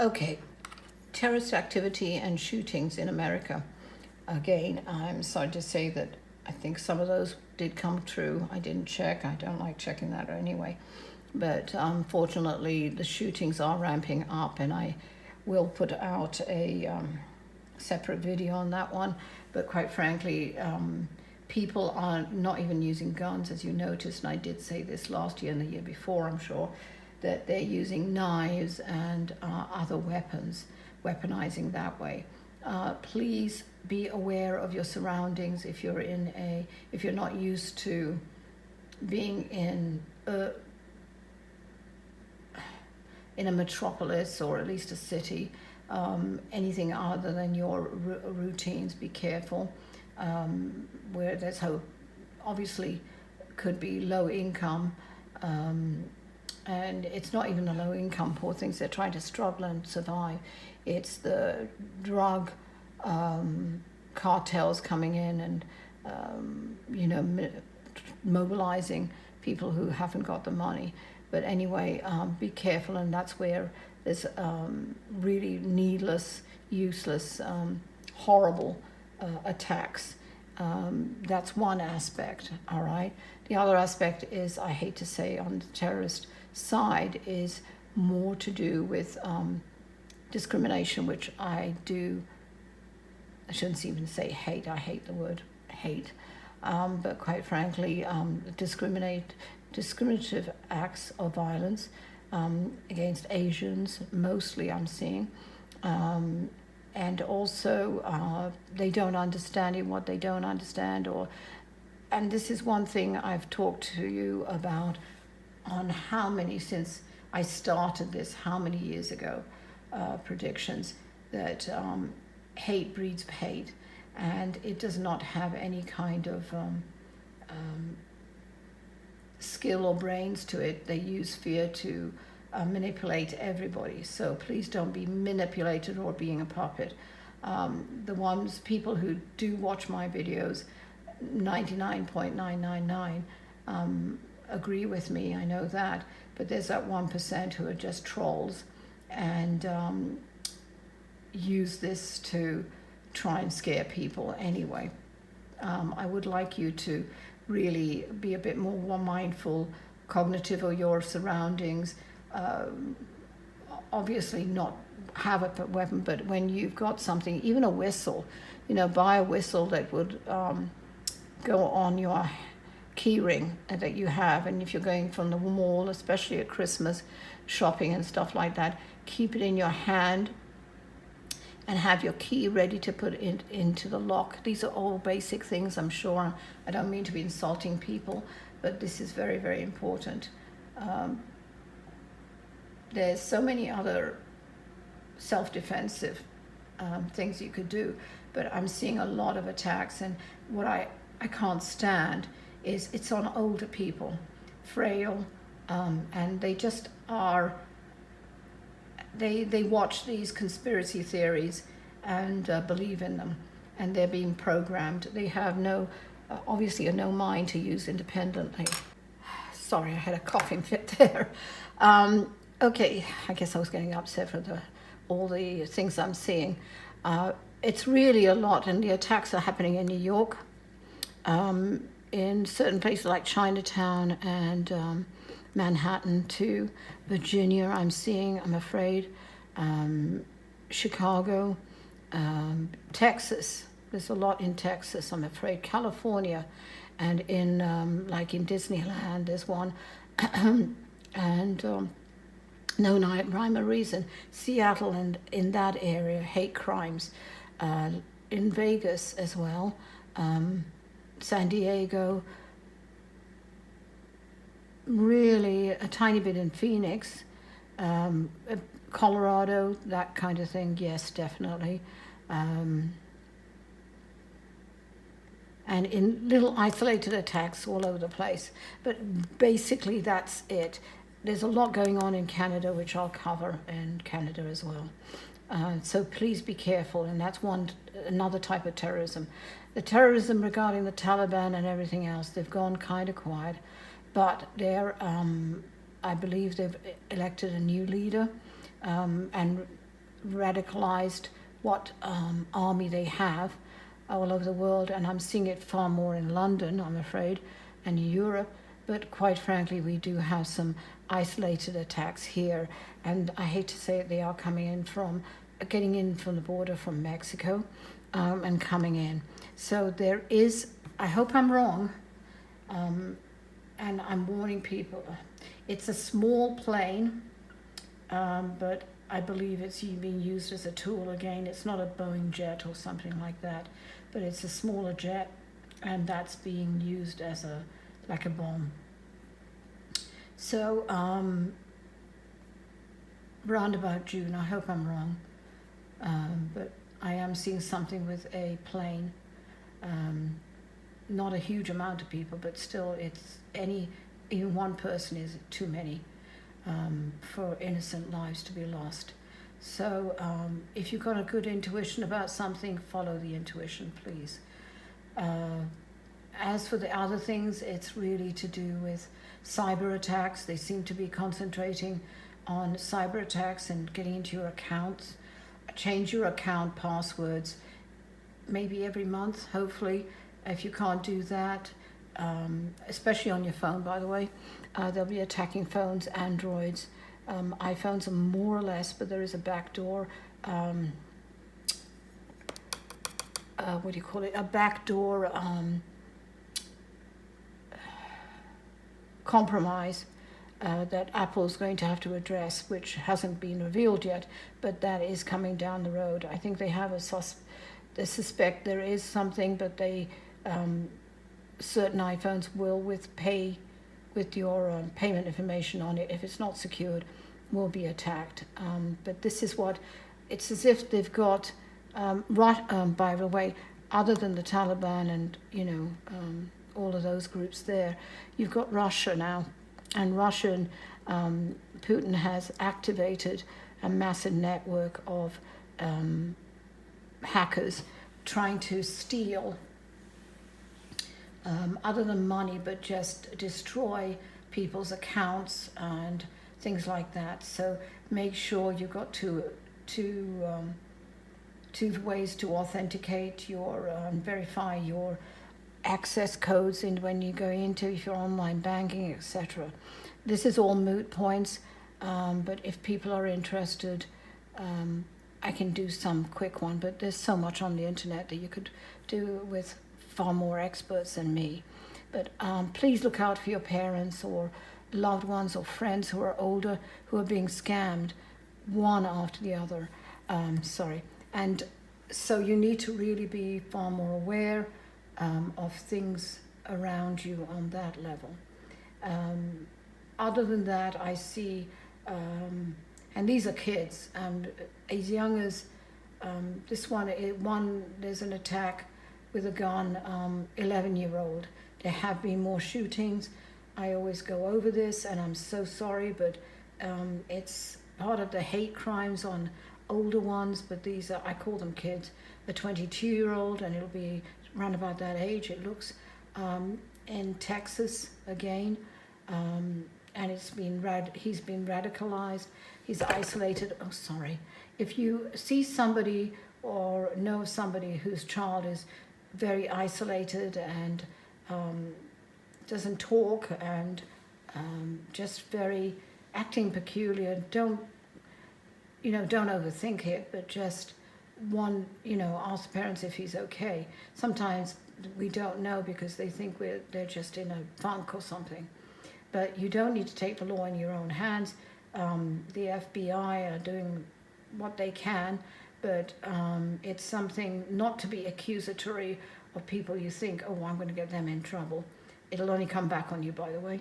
Okay, terrorist activity and shootings in America. Again, I'm sorry to say that I think some of those did come true. I didn't check. I don't like checking that anyway. But unfortunately, the shootings are ramping up, and I will put out a separate video on that one. But quite frankly, people are not even using guns, as you noticed, and I did say this last year and the year before, I'm sure, that they're using knives and other weapons, weaponizing that way. Please be aware of your surroundings if you're not used to being in a metropolis or at least a city. Anything other than your routines, be careful. Where there's hope, obviously, could be low income. And it's not even the low income poor things, they're trying to struggle and survive. It's the drug cartels coming in and mobilizing people who haven't got the money. But anyway, be careful, and that's where there's really needless, useless, horrible attacks. That's one aspect, all right? The other aspect is, I hate to say, on the terrorist side, is more to do with discrimination, which I shouldn't even say hate, I hate the word hate. But quite frankly, discriminative acts of violence against Asians, mostly I'm seeing. And also they don't understand what they don't understand, and this is one thing I've talked to you about on how many, since I started this, how many years ago, predictions that hate breeds hate, and it does not have any kind of skill or brains to it. They use fear to manipulate everybody. So please don't be manipulated or being a puppet. The people who do watch my videos, 99.999 agree with me, I know that, but there's that 1% who are just trolls and use this to try and scare people anyway. I would like you to really be a bit more mindful, cognitive of your surroundings. Obviously not have a weapon, but when you've got something, even a whistle, buy a whistle that would go on your key ring that you have. And if you're going from the mall, especially at Christmas shopping and stuff like that, keep it in your hand and have your key ready to put into the lock. These are all basic things, I'm sure. I don't mean to be insulting people, but this is very, very important. There's so many other self-defensive things you could do, but I'm seeing a lot of attacks, and what I can't stand is it's on older people, frail, and they just are, they watch these conspiracy theories and believe in them, and they're being programmed. They have obviously no mind to use independently. Sorry, I had a coughing fit there. Okay, I guess I was getting upset for all the things I'm seeing. It's really a lot, and the attacks are happening in New York, in certain places like Chinatown and Manhattan too. Virginia, I'm seeing, I'm afraid. Chicago, Texas. There's a lot in Texas, I'm afraid. California, and in like in Disneyland, there's one, and no rhyme or reason. Seattle and in that area, hate crimes. In Vegas as well. San Diego, really a tiny bit in Phoenix, Colorado, that kind of thing, yes, definitely. And in little isolated attacks all over the place. But basically that's it. There's a lot going on in Canada, which I'll cover in Canada as well. So please be careful, and that's another type of terrorism. The terrorism regarding the Taliban and everything else, they've gone kind of quiet, but I believe they've elected a new leader, and radicalized what army they have all over the world, and I'm seeing it far more in London, I'm afraid, and Europe. But quite frankly, we do have some isolated attacks here, and I hate to say it, they are getting in from the border from Mexico, and coming in. So there is, I hope I'm wrong, and I'm warning people. It's a small plane, but I believe it's being used as a tool again. It's not a Boeing jet or something like that, but it's a smaller jet, and that's being used as like a bomb. So round about June, I hope I'm wrong, but I am seeing something with a plane. Not a huge amount of people, but still, even one person is too many for innocent lives to be lost. So if you've got a good intuition about something, follow the intuition, please. As for the other things, it's really to do with cyber attacks. They seem to be concentrating on cyber attacks and getting into your accounts. Change your account passwords maybe every month, hopefully. If you can't do that, especially on your phone, by the way, they'll be attacking phones, Androids. iPhones are more or less, but there is a backdoor, what do you call it? A backdoor compromise that Apple's going to have to address, which hasn't been revealed yet, but that is coming down the road. I think they have they suspect there is something, but they certain iPhones will with your payment information on it, if it's not secured, will be attacked. But this is what it's as if they've got. By the way, other than the Taliban and all of those groups there, you've got Russia now, and Putin has activated a massive network of hackers trying to steal, other than money, but just destroy people's accounts and things like that. So make sure you've got two ways to authenticate verify your access codes when you go into your online banking, etc. This is all moot points, but if people are interested, I can do some quick one, but there's so much on the internet that you could do with far more experts than me. But please look out for your parents or loved ones or friends who are older who are being scammed one after the other. And so you need to really be far more aware of things around you on that level. Other than that, I see, and these are kids, as young as this one, there's an attack with a gun, 11-year-old. There have been more shootings. I always go over this, and I'm so sorry, but it's part of the hate crimes on older ones, but these are, I call them kids, a 22-year-old, and it'll be around about that age, it looks, in Texas again, and he's been radicalized, he's isolated. Oh, sorry. If you see somebody or know somebody whose child is very isolated and doesn't talk and just very acting peculiar, don't overthink it, but just ask parents if he's okay. Sometimes we don't know because they think they're just in a funk or something. But you don't need to take the law in your own hands. The FBI are doing what they can, but it's something not to be accusatory of people you think, oh, I'm going to get them in trouble. It'll only come back on you, by the way,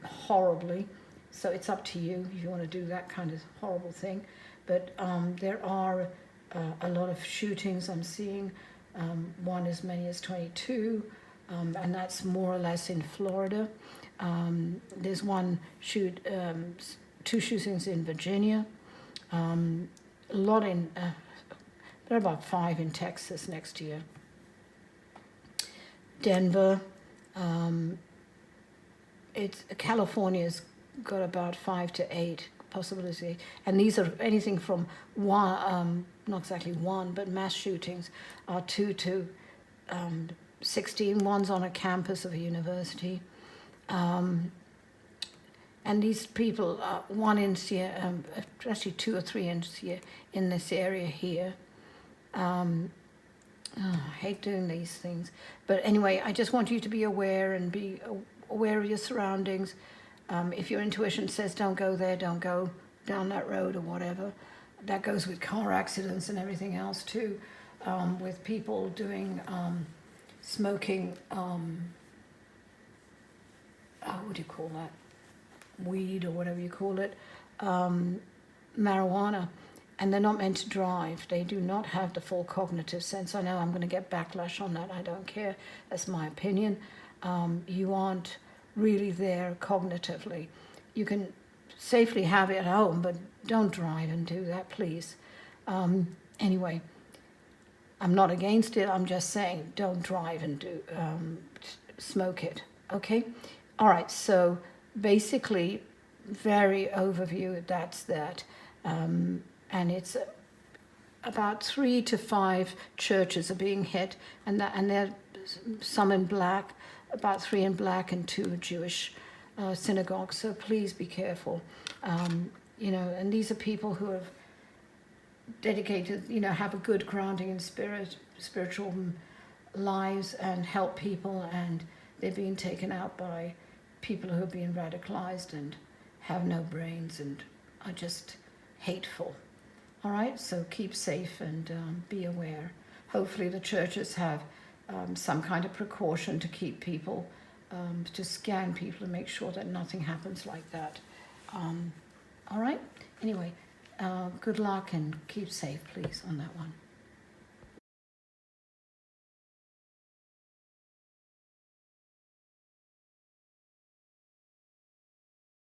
horribly. So it's up to you if you want to do that kind of horrible thing. But there are a lot of shootings I'm seeing, one as many as 22, and that's more or less in Florida. There's two shootings in Virginia, a lot there are about 5 in Texas next year. Denver, California's got about 5 to 8 possibility. And these are anything from one, not exactly one, but mass shootings are 2 to 16. One's on a campus of a university. And these people, one in here, actually 2 or 3 in this area here. I hate doing these things. But anyway, I just want you to be aware and be aware of your surroundings. If your intuition says don't go there, don't go down that road or whatever. That goes with car accidents and everything else too. With people doing smoking, what do you call that? Weed or whatever you call it, marijuana, and they're not meant to drive. They do not have the full cognitive sense. I know I'm going to get backlash on that. I don't care. That's my opinion. You aren't really there cognitively. You can safely have it at home, but don't drive and do that, please. Anyway, I'm not against it. I'm just saying don't drive and do smoke it. Okay? All right, so basically, very overview, that's that. And it's about 3 to 5 churches are being hit, and they're some in black, about 3 in black and 2 Jewish synagogues. So please be careful. And these are people who have dedicated, have a good grounding in spiritual lives and help people, and they're being taken out by people who are being radicalized and have no brains and are just hateful. All right, so keep safe and be aware. Hopefully the churches have some kind of precaution to keep people, to scan people and make sure that nothing happens like that. All right, anyway, good luck and keep safe, please, on that one.